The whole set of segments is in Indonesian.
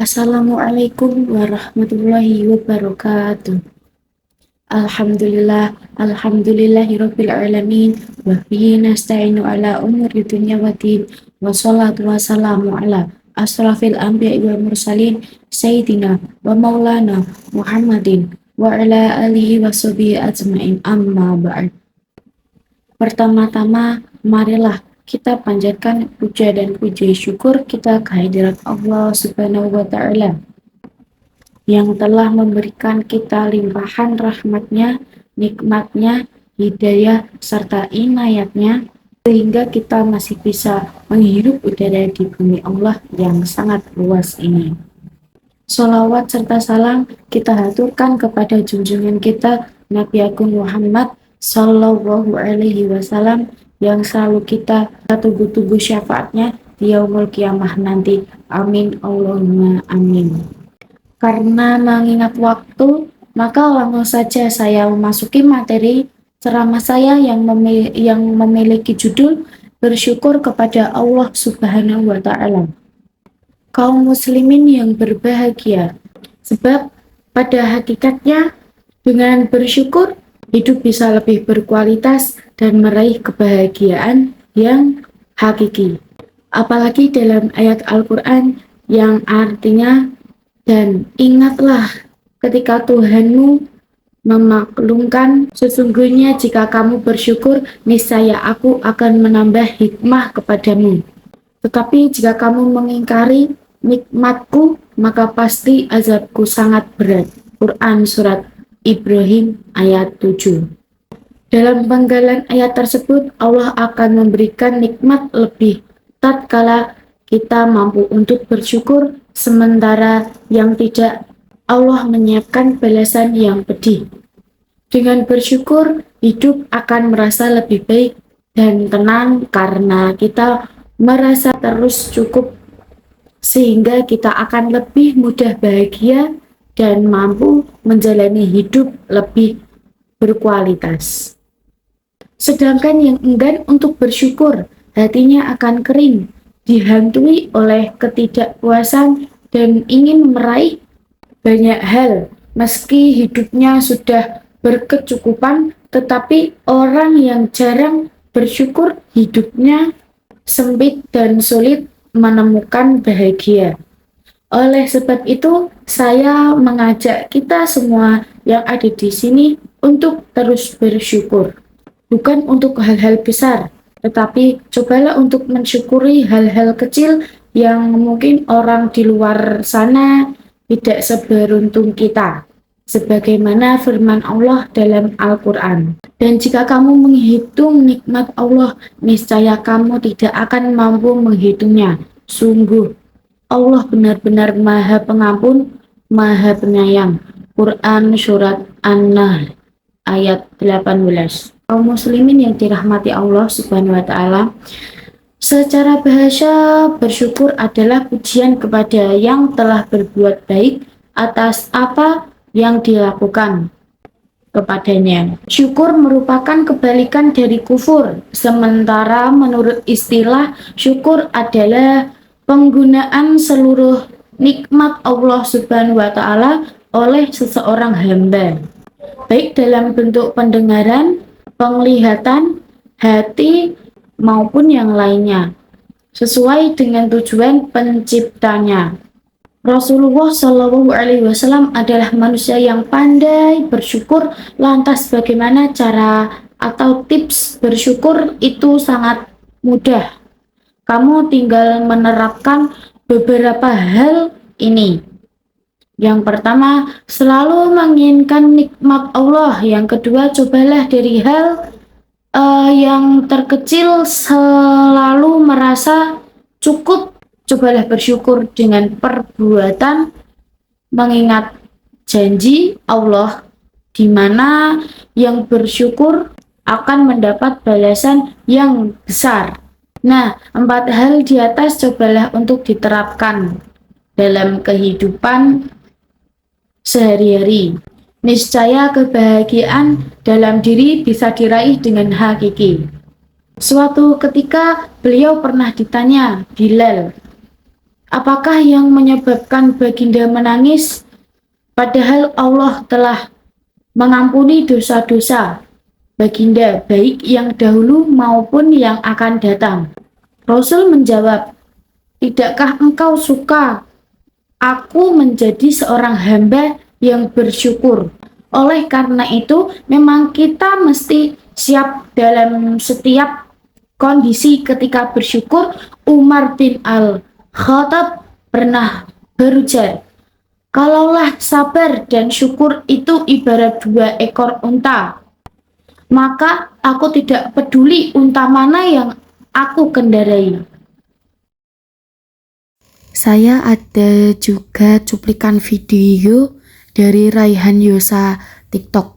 Assalamualaikum warahmatullahi wabarakatuh. Alhamdulillahirabbil alamin wa bihi nasta'inu ala umuri dunya waddin wassalatu wassalamu ala asrafil anbiya'i wal mursalin sayyidina wa maulana Muhammadin wa ala alihi wa sahbihi ajmain amma ba'd. Pertama-tama marilah kita panjatkan puja dan puji syukur kita kehadirat Allah Subhanahu wa Ta'ala yang telah memberikan kita limpahan rahmatnya, nikmatnya, hidayah, serta inayatnya sehingga kita masih bisa menghirup udara di bumi Allah yang sangat luas ini. Sholawat serta salam kita haturkan kepada junjungan kita Nabi Agung Muhammad Sallallahu Alaihi Wasallam yang selalu kita tunggu-tunggu syafaatnya di yaumul kiamah nanti. Amin Allahumma amin. Karena mengingat waktu, maka langsung saja saya memasuki materi ceramah saya yang memiliki judul Bersyukur kepada Allah Subhanahu wa Ta'ala. Kaum muslimin yang berbahagia, sebab pada hakikatnya dengan bersyukur hidup bisa lebih berkualitas dan meraih kebahagiaan yang hakiki. Apalagi dalam ayat Al-Quran yang artinya, dan ingatlah ketika Tuhanmu memaklumkan, sesungguhnya jika kamu bersyukur, niscaya aku akan menambah hikmah kepadamu. Tetapi jika kamu mengingkari nikmatku, maka pasti azabku sangat berat. Quran Surat Ibrahim ayat 7. Dalam penggalan ayat tersebut, Allah akan memberikan nikmat lebih tatkala kita mampu untuk bersyukur, sementara yang tidak, Allah menyiapkan balasan yang pedih. Dengan bersyukur, hidup akan merasa lebih baik dan tenang karena kita merasa terus cukup, sehingga kita akan lebih mudah bahagia dan mampu menjalani hidup lebih berkualitas. Sedangkan yang enggan untuk bersyukur, hatinya akan kering, dihantui oleh ketidakpuasan dan ingin meraih banyak hal. Meski hidupnya sudah berkecukupan, tetapi orang yang jarang bersyukur hidupnya sempit dan sulit menemukan bahagia. Oleh sebab itu, saya mengajak kita semua yang ada di sini untuk terus bersyukur. Bukan untuk hal-hal besar, tetapi cobalah untuk mensyukuri hal-hal kecil yang mungkin orang di luar sana tidak seberuntung kita. Sebagaimana firman Allah dalam Al-Quran. Dan jika kamu menghitung nikmat Allah, niscaya kamu tidak akan mampu menghitungnya. Sungguh, Allah benar-benar Maha Pengampun, Maha Penyayang. Quran Surat An-Nahl ayat 18. Kaum muslimin yang dirahmati Allah Subhanahu wa Ta'ala, secara bahasa, bersyukur adalah pujian kepada yang telah berbuat baik atas apa yang dilakukan kepadanya. Syukur merupakan kebalikan dari kufur, sementara menurut istilah, syukur adalah penggunaan seluruh nikmat Allah Subhanahu wa Ta'ala oleh seseorang hamba, baik dalam bentuk pendengaran, penglihatan, hati, maupun yang lainnya, sesuai dengan tujuan penciptanya. Rasulullah Shallallahu Alaihi Wasallam adalah manusia yang pandai bersyukur. Lantas bagaimana cara atau tips bersyukur? Itu sangat mudah. Kamu tinggal menerapkan beberapa hal ini. Yang pertama, selalu menginginkan nikmat Allah. Yang kedua, cobalah dari hal yang terkecil, selalu merasa cukup. Cobalah bersyukur dengan perbuatan mengingat janji Allah, di mana yang bersyukur akan mendapat balasan yang besar. Nah, 4 hal di atas cobalah untuk diterapkan dalam kehidupan sehari-hari. Niscaya kebahagiaan dalam diri bisa diraih dengan hakiki. Suatu ketika beliau pernah ditanya, Bilal, Apakah yang menyebabkan Baginda menangis? Padahal Allah telah mengampuni dosa-dosa Baginda, baik yang dahulu maupun yang akan datang. Rasul menjawab, tidakkah engkau suka aku menjadi seorang hamba yang bersyukur? Oleh karena itu, memang kita mesti siap dalam setiap kondisi ketika bersyukur. Umar bin Al-Khattab pernah berujar, kalaulah sabar dan syukur itu ibarat 2 ekor unta, maka aku tidak peduli unta mana yang aku kendarai. Saya ada juga cuplikan video dari Raihan Yosa TikTok,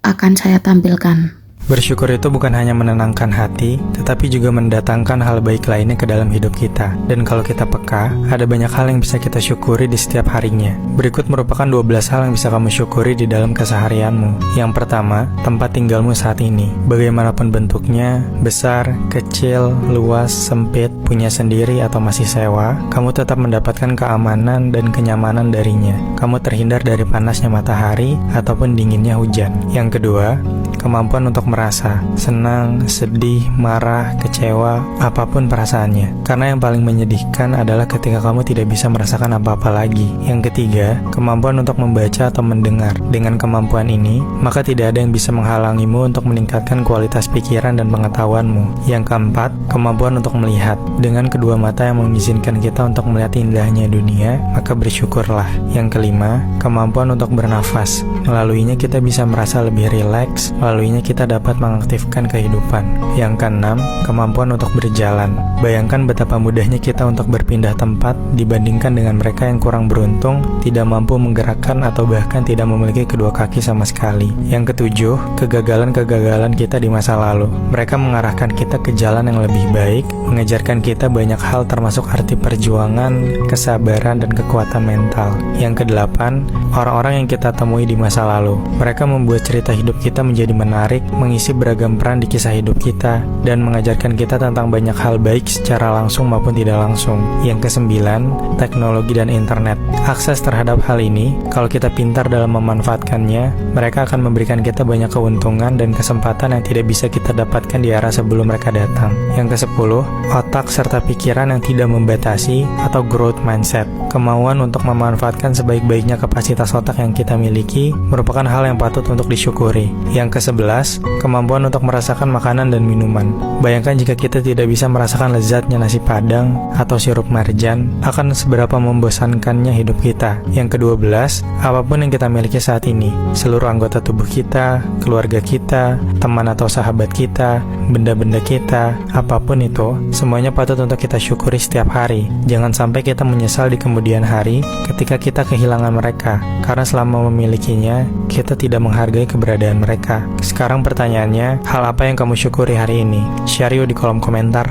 akan saya tampilkan. Bersyukur itu bukan hanya menenangkan hati, tetapi juga mendatangkan hal baik lainnya ke dalam hidup kita. Dan kalau kita peka, ada banyak hal yang bisa kita syukuri di setiap harinya. Berikut merupakan 12 hal yang bisa kamu syukuri di dalam keseharianmu. Yang pertama, tempat tinggalmu saat ini. Bagaimanapun bentuknya, besar, kecil, luas, sempit, punya sendiri atau masih sewa, kamu tetap mendapatkan keamanan dan kenyamanan darinya. Kamu terhindar dari panasnya matahari ataupun dinginnya hujan. Yang kedua, kemampuan untuk merasa senang, sedih, marah, kecewa, apapun perasaannya. Karena yang paling menyedihkan adalah ketika kamu tidak bisa merasakan apa-apa lagi. Yang ketiga, kemampuan untuk membaca atau mendengar. Dengan kemampuan ini, maka tidak ada yang bisa menghalangimu untuk meningkatkan kualitas pikiran dan pengetahuanmu. Yang keempat, kemampuan untuk melihat. Dengan kedua mata yang mengizinkan kita untuk melihat indahnya dunia, maka bersyukurlah. Yang kelima, kemampuan untuk bernafas. Melaluinya kita bisa merasa lebih rileks, melaluinya kita dapat mengaktifkan kehidupan. Yang keenam, kemampuan untuk berjalan. Bayangkan betapa mudahnya kita untuk berpindah tempat dibandingkan dengan mereka yang kurang beruntung, tidak mampu menggerakkan atau bahkan tidak memiliki kedua kaki sama sekali. Yang ketujuh, kegagalan-kegagalan kita di masa lalu. Mereka mengarahkan kita ke jalan yang lebih baik, mengajarkan kita banyak hal termasuk arti perjuangan, kesabaran, dan kekuatan mental. Yang kedelapan, orang-orang yang kita temui di masa lalu. Mereka membuat cerita hidup kita menjadi menarik, mengisi beragam peran di kisah hidup kita, dan mengajarkan kita tentang banyak hal baik secara langsung maupun tidak langsung. Yang kesembilan, teknologi dan internet. Akses terhadap hal ini, kalau kita pintar dalam memanfaatkannya, mereka akan memberikan kita banyak keuntungan dan kesempatan yang tidak bisa kita dapatkan di era sebelum mereka datang. Yang kesepuluh, otak serta pikiran yang tidak membatasi atau growth mindset. Kemauan untuk memanfaatkan sebaik-baiknya kapasitas otak yang kita miliki merupakan hal yang patut untuk disyukuri. Yang ke-11, kemampuan untuk merasakan makanan dan minuman. Bayangkan jika kita tidak bisa merasakan lezatnya nasi padang atau sirup marjan, akan seberapa membosankannya hidup kita. Yang ke-12, apapun yang kita miliki saat ini, seluruh anggota tubuh kita, keluarga kita, teman atau sahabat kita, benda-benda kita, apapun itu, semuanya patut untuk kita syukuri setiap hari. Jangan sampai kita menyesal di kemudian hari ketika kita kehilangan mereka, karena selama memilikinya, kita tidak menghargai keberadaan mereka. Sekarang pertanyaannya, hal apa yang kamu syukuri hari ini? Share yuk di kolom komentar.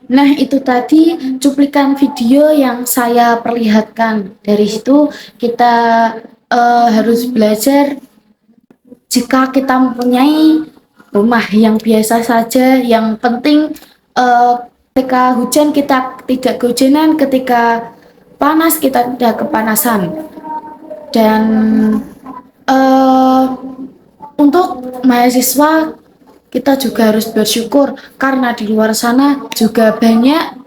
Nah, itu tadi cuplikan video yang saya perlihatkan. Dari situ kita harus belajar jika kita mempunyai rumah yang biasa saja, yang penting ketika hujan kita tidak kehujanan, ketika panas kita tidak kepanasan. Dan untuk mahasiswa kita juga harus bersyukur karena di luar sana juga banyak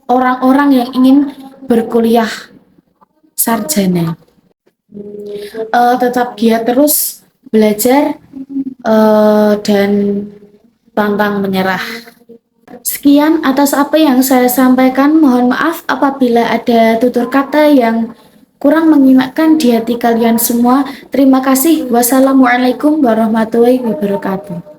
orang-orang yang ingin berkuliah sarjana. Tetap giat terus belajar dan pantang menyerah. Sekian atas apa yang saya sampaikan. Mohon maaf apabila ada tutur kata yang kurang mengenakan di hati kalian semua. Terima kasih. Wassalamualaikum warahmatullahi wabarakatuh.